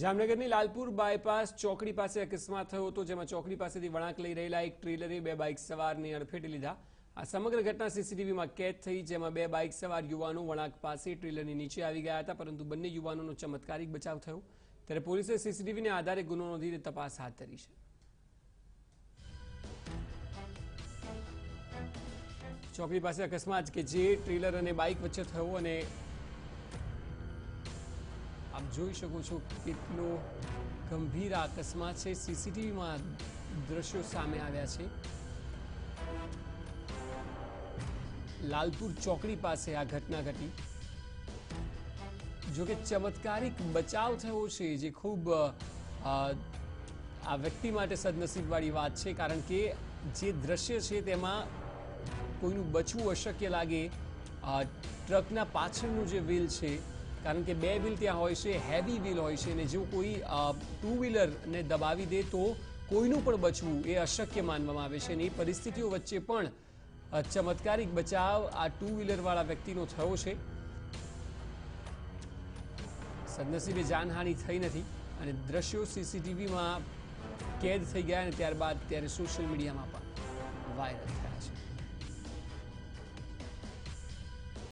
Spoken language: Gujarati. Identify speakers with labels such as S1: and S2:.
S1: જામનગરની લાલપુર બાયપાસ ચોકડી પાસે અકસ્માત થયો હતો, જેમાં ચોકડી પાસેથી વળાંક લઈ રહેલા એક ટ્રેલરે બે બાઇક સવારને અડફેટે લીધા। આ સમગ્ર ઘટના સીસીટીવીમાં કેદ થઈ, જેમાં બે બાઇક સવાર યુવાનો વળાંક પાસે ટ્રેલરની નીચે આવી ગયા હતા, પરંતુ બંને યુવાનોનો ચમત્કારિક બચાવ થયો। ત્યારે પોલીસે સીસીટીવીને આધારે ગુનો નોંધીને તપાસ હાથ ધરી છે। ચોકડી પાસે અકસ્માત કે જે ટ્રેલર અને બાઇક વચ્ચે થયો, અને આપ જોઈ શકો છો કેટલો ગંભીર અકસ્માત છે। સીસીટીવીમાં દ્રશ્યો સામે આવ્યા છે। લાલપુર ચોકડી પાસે આ ઘટના ઘટી। જો કે ચમત્કારિક બચાવ થયો છે, જે ખૂબ આ વ્યક્તિ માટે સદનસીબવાળી વાત છે, કારણ કે જે દ્રશ્ય છે તેમાં કોઈનું બચવું અશક્ય લાગે। ટ્રકના પાછળનું જે વ્હીલ છે, કારણ કે બે વ્હીલ ત્યાં હોય છે, હેવી વ્હીલ હોય છે, અને જો કોઈ ટુ વ્હીલરને દબાવી દે તો કોઈનું પણ બચવું એ અશક્ય માનવામાં આવે છે। અને એ પરિસ્થિતિઓ વચ્ચે પણ ચમત્કારિક બચાવ આ ટુ વ્હીલરવાળા વ્યક્તિનો થયો છે। સદનસીબે જાનહાનિ થઈ નથી, અને દ્રશ્યો સીસીટીવીમાં કેદ થઈ ગયા, અને ત્યારબાદ સોશિયલ મીડિયામાં પણ વાયરલ